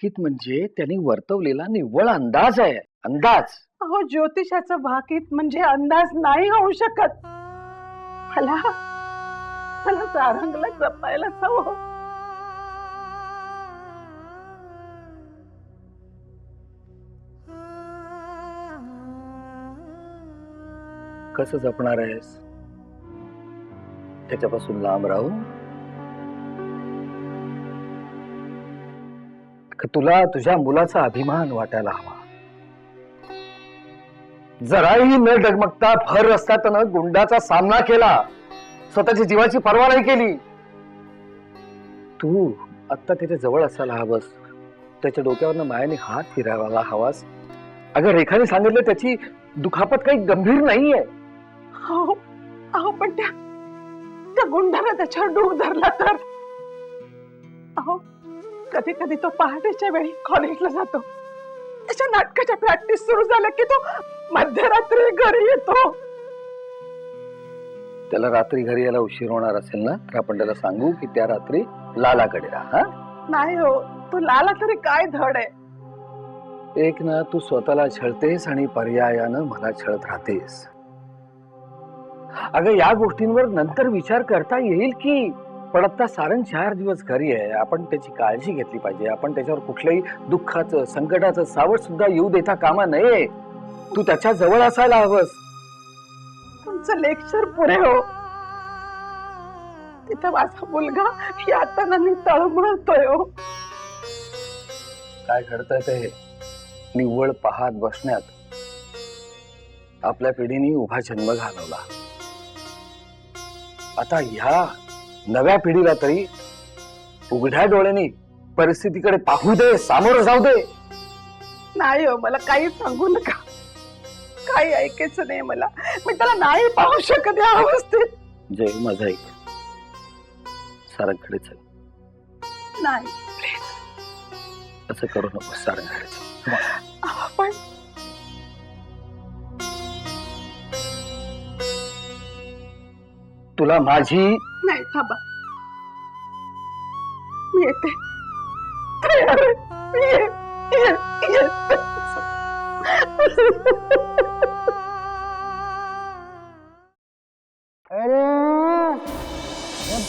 भाकीत म्हणजे त्यांनी वर्तवलेला निव्वळ अंदाज आहे, अंदाज. अहो ज्योतिषाचं भाकीत म्हणजे अंदाज नाही होऊ शकत. मला मला सारंगला जपायलाच हवं. कसं जपणार आहेस? त्याच्यापासून लांब राहून? तुला तुझ्या मुलाचा अभिमान वाटायला हवा. जराही न डगमगता भर रस्त्यातनं गुंडाचा सामना केला, स्वतःच्या जीवाची पर्वा नाही केली. तू आता त्याच्या जवळ असायला हवंस, त्याच्या डोक्यावरनं मायाने हात फिरावायला हवास. अगं रेखाने सांगितलं त्याची दुखापत काही गंभीर नाहीये. अहो पण त्या गुंडाने त्याच्यावर डोक धरला तर? अहो कधी कधी तो पहाटेच्या वेळी कॉलेजला जातो. त्याच्या नाटकाच्या प्रॅक्टिस सुरू झाल्या की तो मध्यरात्री घरी येतो. त्याला रात्री घरी यायला उशीर होणार असेल ना, तर आपण त्याला सांगू की त्या रात्री लालाकडे राहा. नाही हो, तू लाला तरी काय धड आहे. एक ना तू स्वतःला छळतेस आणि पर्यायानं मला छळत राहतेस. अगं या गोष्टींवर नंतर विचार करता येईल की, पण आता सारंग 4 दिवस घरी आहे. आपण त्याची काळजी घेतली पाहिजे. आपण त्याच्यावर कुठल्याही दुःखाचं संकटाचं सावट सुद्धा येऊ देता कामा नये. तू त्याच्या जवळ असायला हवंस. तुमचं लेक्चर पुढे हो. तिथं माझा मुलगा यातनांनी तळमळतोय हो. काय घडतंय ते निव्वळ पाहत बसण्यात आपल्या पिढीने उभा जन्म घालवला. आता ह्या नव्या पिढीला तरी उघड्या डोळ्यांनी परिस्थितीकडे पाहू दे, सामोरं जाऊ दे. नाही हो, मला काही सांगू नका. काही ऐकायचं नाही मला. मी त्याला नाही पाहू शकत या अवस्थेत. जय माझा ऐक, सारंगकडे चल. नाही असं करू नको. सारंगकडे चल. पण तुला माझी नाही, थांबा. मी येते. तयार आहे. येते. अरे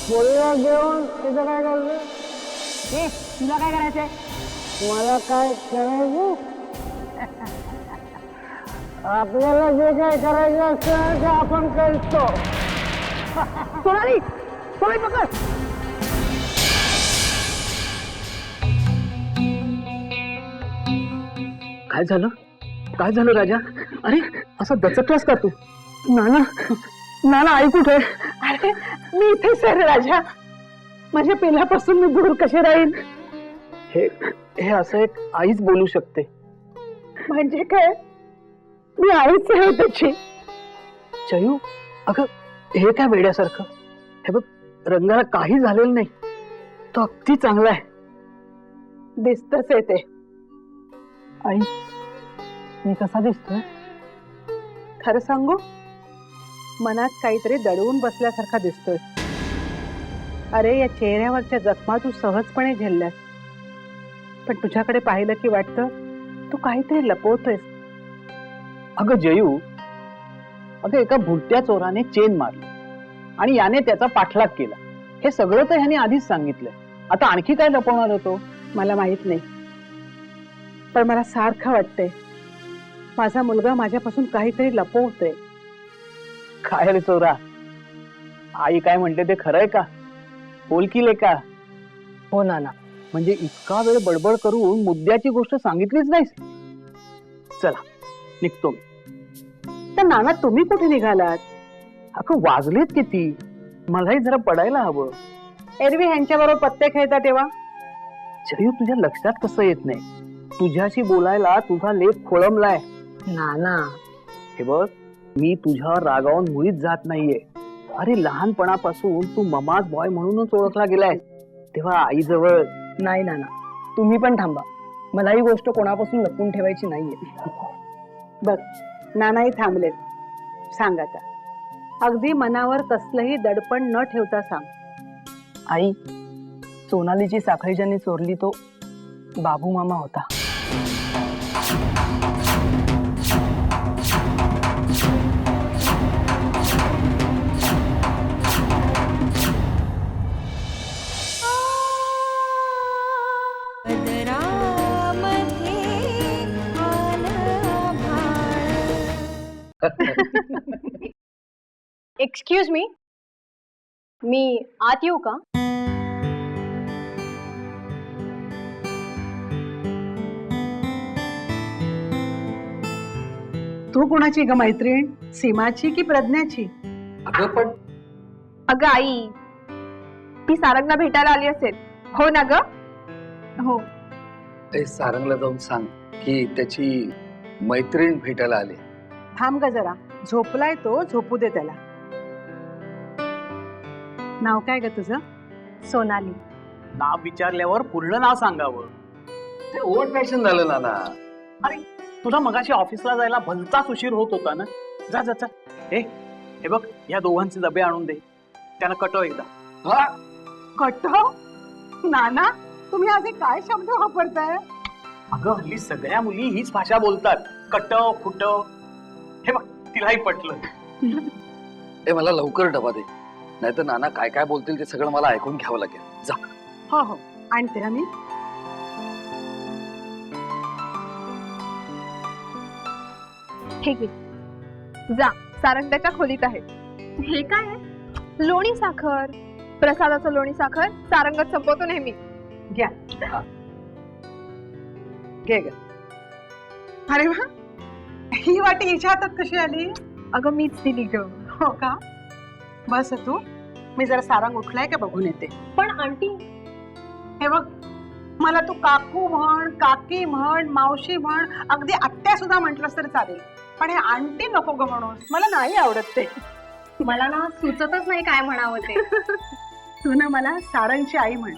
पोरीला घेऊन तिथं काय करतो? तुला काय करायचंय? मला काय करायचं? आपल्याला जे काय करायचं असतं ते आपण करतो. सोनाली, सोनाली पकड. काय झालं? काय झालं राजा? अरे असा दचकलास का तू? नाना, नाना आई कुठे? अरे मी इथेच आहे रे राजा. माझ्या पिल्यापासून मी दूर कशी राहीन? हे असं एक आईच बोलू शकते. म्हणजे काय? मी आईच आहे त्याची. चयू, अगं हे काय वेड्यासारखं? हे बघ, रंगाला काही झालेलं नाही, तो अगदी चांगला आहे. दिसतच आहे ते. आई, मी कसा दिसतोय? खरं सांगू, मनात काहीतरी दडवून बसल्यासारखा दिसतोय. अरे, या चेहऱ्यावरच्या जखमा तू सहजपणे झेलल्यास, पण तुझ्याकडे पाहिलं की वाटतं तू काहीतरी लपवतोयस. अगं जयू, अगं एका भुलट्या चोराने चेन मारली आणि याने त्याचा पाठलाग केला. हे सगळं तर ह्याने आधीच सांगितलंय. आता आणखी काय लपवणार होतो? मला माहित नाही, पण मला सारखं वाटतंय माझा मुलगा माझ्यापासून काहीतरी लपवतोय. काय रे चोरा, आई काय म्हणते ते खरंय का? बोल की लेका. हो नाना, म्हणजे इतका वेळ बडबड करून मुद्द्याची गोष्ट सांगितलीच नाहीस. चला निघतो मी. तर नाना, तुम्ही कुठे निघालात? अगं वाजलेत किती, मलाही जरा पडायला हवं. एरवी ह्यांच्याबरोबर पत्ते खेळता तेव्हा? जयू, तुझ्या लक्षात कसं येत नाही? तुझ्याशी बोलायला तुझा लेख खोळंबलाय. नाना, हे बघ, मी तुझ्यावर रागावून मुळीच जात नाहीये. अरे, लहानपणापासून तू ममाज बॉय म्हणूनच ओळखला गेलाय, तेव्हा आईजवळ. नाही नाना, तुम्ही पण थांबा. मला ही गोष्ट कोणापासून लपून ठेवायची नाहीये. बघ, नानाही थांबलेत. सांग आता, अगदी मनावर कसलंही दडपण न ठेवता सांग. आई, सोनालीची साखळी ज्यांनी चोरली तो बाबू मामा होता. एक्सक्यूज मी, मी आत येऊ का? तू कोणाची ग मैत्रीण? सीमाची की प्रज्ञाची? अगं पण अगं आई, ती सारंगला भेटायला आली असेल, हो ना ग? हो. ते सारंगला जाऊन सांग की त्याची मैत्रीण भेटायला आली. थांब ग जरा, झोपलाय तो, झोपू दे त्याला. नाव काय ग तुझं? सोनाली. नाव विचारल्यावर पूर्ण नाव सांगावं. ते ओल्ड फॅशन झालं नाना. अरे, तुला मगाशी ऑफिसला जायला भलताच उशीर होत होता ना. जा जा जा. हे बघ, या दोघांचे डबे आणून दे. त्यांना कटव एकदा. हा, कटव? नाना, तुम्ही असे काय शब्द वापरताय? अगं, हल्ली सगळ्या मुली हीच भाषा बोलतात. कटव फुटव. हे बघ, तिलाही पटलं. ए मला लवकर डबा दे, नाहीतर नाना काय काय बोलतील ते सगळं मला ऐकून घ्यावं लागेल. जा. हो हो, आणते ना मी. ठीक आहे, जा. सारंग त्याच्या खोलीत आहे. हे काय आहे? लोणी साखर. प्रसादाचं लोणी साखर सारंगच संपवतो नेहमी. घ्या. घे ग. अरे वा, ही वाटी हिच्या हातात कशी आली? अगं मीच दिली ग. हो का? बस तू, मी जरा सारंग उठलाय का बघून येते. पण आंटी, हे बघ, मला तू काकू म्हण, काकी म्हण, मावशी म्हण, अगदी आत्या सुद्धा म्हटलंस तरी चालेल, पण हे आंटी नको ग म्हणून. मला नाही आवडत ते. मला ना सुचतच नाही काय म्हणावं ते. तू ना मला सारंगची आई म्हण.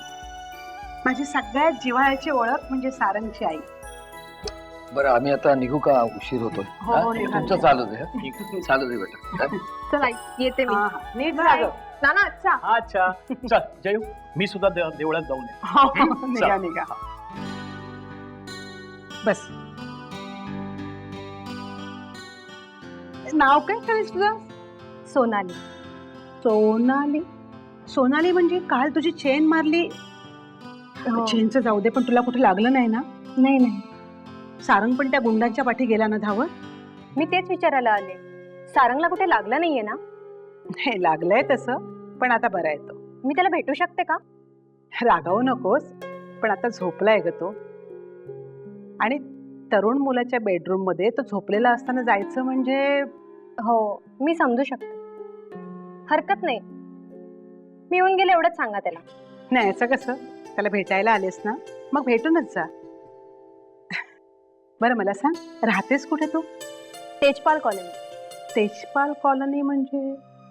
माझी सगळ्यात जिव्हाळ्याची ओळख म्हणजे सारंगची आई. बरं, आम्ही आता निघू का? उशीर होतोय. हो, हो, निघा. तुमचं चालू दे. हं? चालू दे बेटा. चला आई, येते मी. हा, हा. नीट जा ग. नाना, अच्छा. अच्छा, चल जयू, मी सुद्धा देवळात जाऊन येतो. हो, हो, निघा निघा. बस. नाव काय सांगितलं तुझं? सोनाली. सोनाली? सोनाली म्हणजे काल तुझी चेन मारली. हो. चेनचं जाऊ दे, पण तुला कुठे लागलं नाही ना? नाही नाही, सारंग पण त्या गुंडांच्या पाठी गेला ना धावत? मी तेच विचारायला आले. सारंगला कुठे लागलं नाहीये ना? हे लागलंय तसं, पण आता बरा आहे तो. मी त्याला भेटू शकते का? रागावू नकोस, पण आता झोपलाय ग तो. आणि तरुण मुलाच्या बेडरूम मध्ये तो झोपलेला असताना जायचं म्हणजे? हो, मी समजू शकते. हरकत नाही, मी येऊन गेले एवढंच सांगा त्याला. नाही, असं कसं? त्याला भेटायला आलेस ना, मग भेटूनच जा. बरं मला सांग, राहतेस कुठे तू? तेजपाल कॉलनी. तेजपाल कॉलनी म्हणजे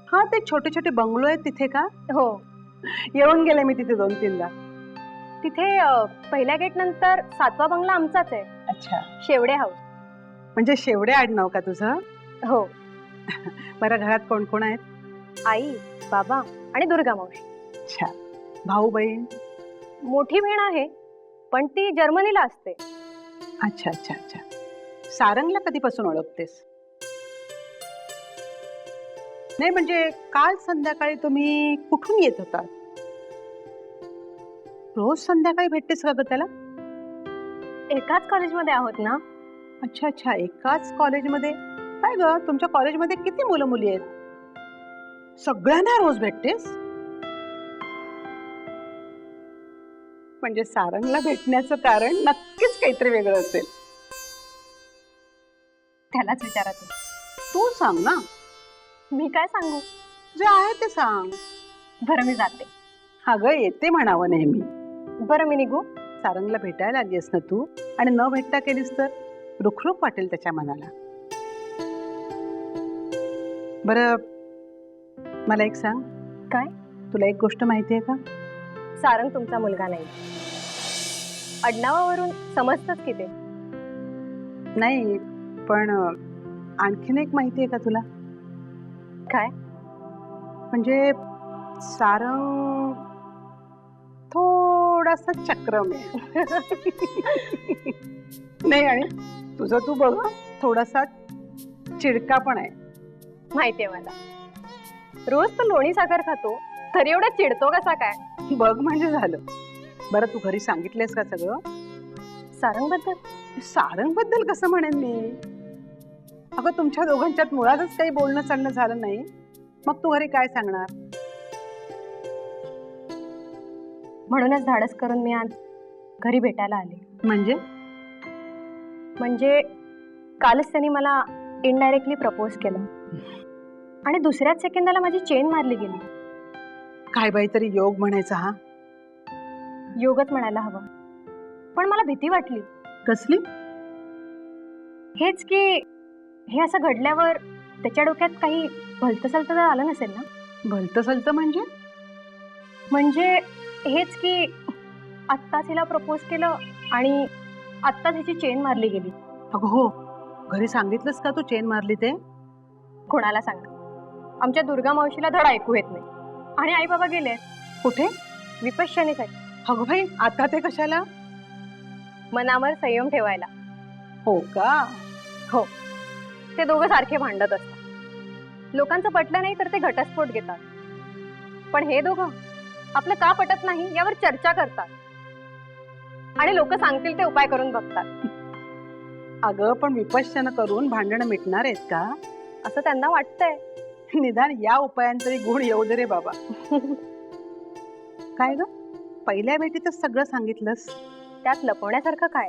हा ते छोटे छोटे बंगलो आहेत तिथे का? हो, येऊन गेले मी तिथे 2-3दा. तिथे पहिल्या गेट नंतर 7वा बंगला आमचाच आहे, अच्छा, शेवडे हाऊस. म्हणजे शेवडे आडनाव का तुझं? हो, बरं, घरात कोण कोण आहेत? आई, बाबा आणि दुर्गा मावशी. अच्छा, भाऊ बहीण? मोठी बहीण आहे, पण ती जर्मनीला असते. अच्छा अच्छा अच्छा. सारंगला कधीपासून ओळखतेस? नाही म्हणजे काल संध्याकाळी तुम्ही कुठून येत होता? रोज संध्याकाळी भेटतेस का ग त्याला? एकाच कॉलेजमध्ये आहोत ना. अच्छा अच्छा, एकाच कॉलेजमध्ये. काय ग, तुमच्या कॉलेजमध्ये किती मुलं मुली आहेत? सगळ्यांना रोज भेटतेस? म्हणजे सारंगला भेटण्याचं कारण नक्कीच काहीतरी वेगळं असेल. त्यालाच विचारा तू. तू सांग ना. मी काय सांगू? जे आहे ते सांग. बरं, मी जाते. अगं, येते म्हणावं नेहमी. बरं, मी निघू? सारंगला भेटायला आलीस ना तू, आणि न भेटता केलीस तर रुखरुख वाटेल त्याच्या मनाला. बरं, मला एक सांग. काय? तुला एक गोष्ट माहिती आहे का? सारंग तुमचा मुलगा नाही. आडनावावरून समजतच की ते. नाही, पण आणखीन एक माहिती आहे का तुला? काय? म्हणजे सारंग थोडासा चक्रम आहे. नाही, आणि तुझं तू बघ, थोडासा चिडका पण आहे. माहितीये मला. रोज तो लोणी साखर खातो, तरी एवढा चिडतो कसा काय? बघ म्हणजे झालं. बरं, तू घरी सांगितलेस का सगळं? सारंग बद्दल? सारंग बद्दल कसं म्हणेन मी? अगं, तुमच्या दोघांच्यात मुळातच काही बोलणं चालणं झालं नाही, मग तू घरी काय सांगणार? म्हणूनच धाडस करून मी आज घरी भेटायला आले. म्हणजे कालच त्यांनी मला इनडायरेक्टली प्रपोज केलं आणि दुसऱ्याच सेकंदाला माझी चेन मारली गेली. काय बाई, तरी योग म्हणायचा हा? योगच म्हणायला हवं, पण मला भीती वाटली. कसली? हेच की हे असं घडल्यावर त्याच्या डोक्यात काही भलतसलत तर आलं नसेल ना? भलतं सलतं म्हणजे हेच की आत्ताच हिला प्रपोज केलं आणि आत्ताच हिची चेन मारली गेली. अगं हो, घरी सांगितलंस का तू चेन मारली ते? कोणाला सांगणार? आमच्या दुर्गा मावशीला धड ऐकू येत नाही, आणि आई बाबा गेले. कुठे? विपश्यनेसाठी. अगं भाई, आता ते कशाला? मनावर संयम ठेवायला. हो का? हो, ते दोघं सारखे भांडत असतात. लोकांचं पटलं नाही तर ते घटस्फोट घेतात, पण हे दोघं आपलं का पटत नाही यावर चर्चा करतात आणि लोक सांगतील ते उपाय करून बघतात. अगं, पण विपश्यना करून भांडणं मिटणार आहेत का? असं त्यांना वाटतंय. निदान या उपायांतरी गुण येऊ दे रे बाबा. काय ग, पहिल्या भेटीतच सगळं सांगितलंस? त्यात लपवण्यासारखं काय?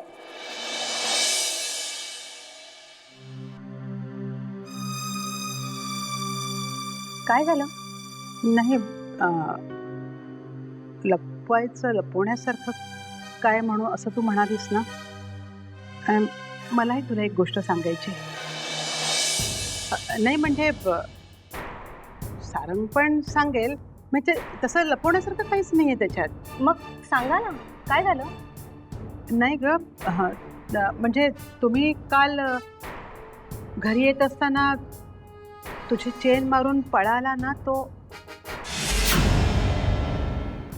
काय झालं? नाही, लपवण्यासारखं काय म्हणू असं तू म्हणालीस ना. मलाही तुला एक गोष्ट सांगायची. नाही म्हणजे सारंग पण सांगेल, म्हणजे तसं लपवण्यासारखं काहीच नाहीये त्याच्यात. मग सांगा ना, काय झालं? नाही ग, म्हणजे तुम्ही काल घरी येत असताना तुझी चेन मारून पळाला ना, तो.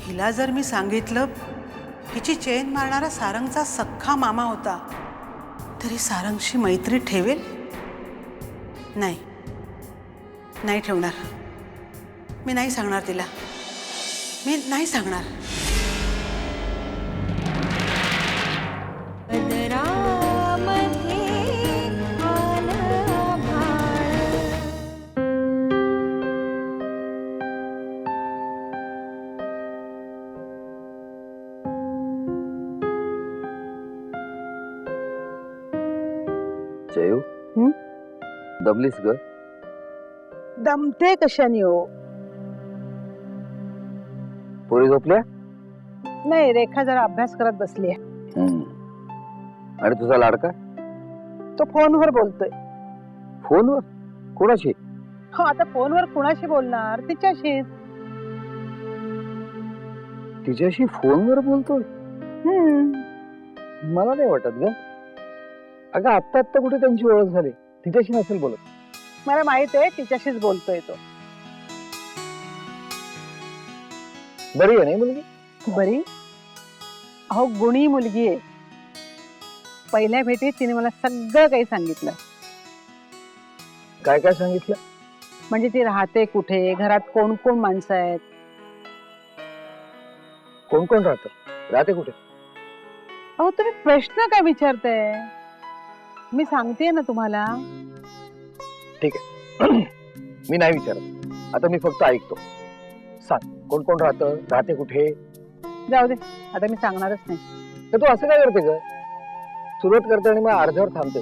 हिला जर मी सांगितलं हिची चेन मारणारा सारंगचा सख्खा मामा होता, तरी सारंगशी मैत्री ठेवेल? नाही ठेवणार. मी नाही सांगणार तिला. मी नाही सांगणार. जयू, दमलीस ग? दमते कशाने हो? पोरी झोपल्या? नाही, रेखा जरा अभ्यास करत बसली आहे. आणि तुझा लाडका? तो फोनवर बोलतोय. फोनवर? कोणाशी? हो आता फोनवर कुणाशी बोलणार? तिच्याशीच. तिच्याशी फोनवर बोलतोय? मला नाही वाटत ग. अगं आत्ता आत्ता कुठे त्यांची ओळख झाली, तिच्याशी नसेल बोलत. मला माहित आहे तिच्याशीच बोलतोय तो. बरी आहे नाही मुलगी? बरी? अहो गुणी मुलगी आहे. पहिल्या भेटीत तिने मला सगळं काही सांगितलं. काय काय सांगितलं? म्हणजे ती राहते कुठे, घरात कोण कोण माणसं आहेत. कोण कोण राहते कुठे? अहो तुम्ही प्रश्न काय विचारताय? मी सांगते ना तुम्हाला. ठीक आहे. मी नाही विचारत, आता मी फक्त ऐकतो. सांग, कोण कोण राहते कुठे? जाऊ दे, आता मी सांगणारच नाही. तर तू असं काय करते ग? सुरुवात करते आणि मग अर्ध्यावर थांबते.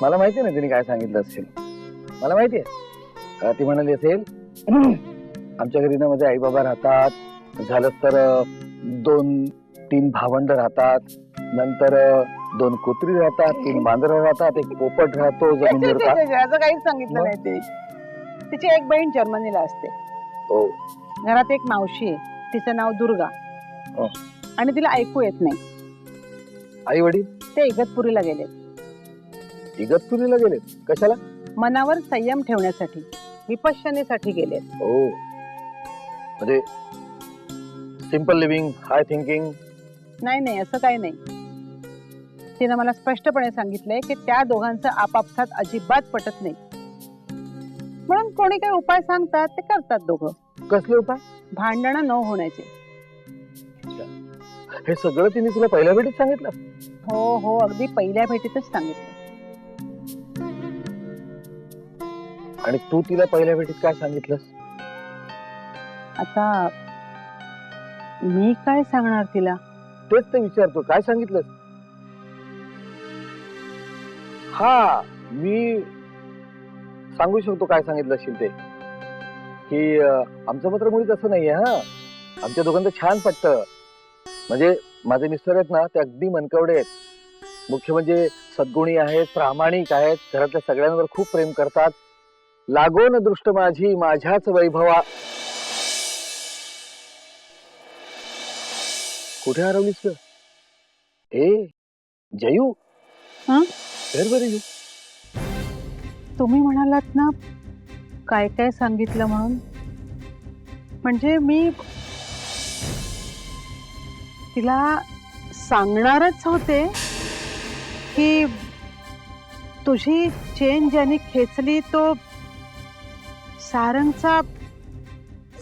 मला माहिती ना तिने काय सांगितलं असेल. मला माहिती आहे ती म्हणाली असेल आमच्या घरी ना माझे आई बाबा राहतात, झालं तर 2-3 भावंड राहतात, नंतर 2 कुत्री राहतात, 3 मांजरं राहतात, 1 पोपट राहतो जमिनीवर. असं काहीच सांगितलं नाही ते. तिची एक बहीण जर्मनीला असते. हो. घरात एक मावशी आहे, तिचं नाव दुर्गा. हो. आणि तिला ऐकू येत नाही. आई वडील? ते इगतपुरीला गेले. इगतपुरीला गेले? कशाला? मनावर संयम ठेवण्यासाठी, विपश्यनेसाठी गेले. हो, म्हणजे सिंपल लिव्हिंग, हाय थिंकिंग? नाही नाही, असं काही नाही. तिनं मला स्पष्टपणे सांगितलंय की त्या दोघांचं आपापसात अजिबात पटत नाही, म्हणून कोणी काही उपाय सांगतात ते करतात दोघं. कसले उपाय? भांडणं न होण्याचे. हे सगळं तिने तुला पहिल्या भेटीत सांगितलं? हो हो, अगदी पहिल्या भेटीतच सांगितलं. आणि तू तिला पहिल्या भेटीत काय सांगितलंस? आता मी काय सांगणार तिला? तेच तर विचारतो, काय सांगितलंस? हा, मी सांगू शकतो काय सांगितलं असेल ते, की आमचं मात्र मुळीच असं नाहीये. हा, आमच्या दोघांचं छान पटतं. म्हणजे माझे मिस्टर आहेत ना, ते अगदी मनकवडे आहेत. मुख्य म्हणजे सद्गुणी आहेत, प्रामाणिक आहेत, घरातल्या सगळ्यांवर खूप प्रेम करतात. लागो न दृष्ट माझी माझ्याच वैभवा. कुठे हरवलीस ग? ए जयू, बरी. तुम्ही म्हणालात ना काय काय सांगितलं म्हणून, म्हणजे मी तिला सांगणारच होते की तुझी चेन ज्याने खेचली तो सारंगचा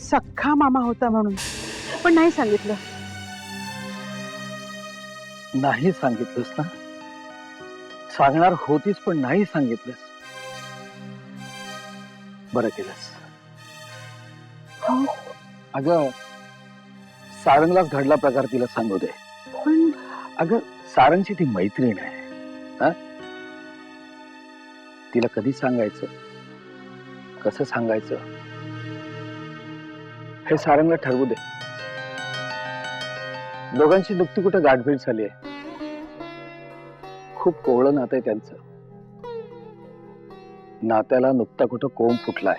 सख्खा मामा होता म्हणून, पण नाही सांगितलं. नाही सांगितलंस ना? सांगणार होतीस पण नाही सांगितलंस. बरं केलंस. अगं सारंगलाच घडला प्रकार तिला सांगू दे. पण अगं सारंगची ती मैत्रीण आहे. हा, तिला कधी सांगायचं, कसं सांगायचं हे सारंगला ठरवू दे. दोघांची नुकती कुठं गाठभेट झाली आहे. खूप कोवळं नातं आहे त्यांचं. नात्याला नुकता कुठं कोंब फुटलाय.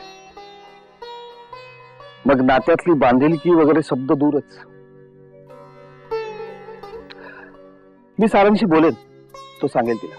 मग नात्यातली बांधिलकी वगैरे शब्द दूरच. मी सारंगशी बोलेन, तो सांगेल तिला.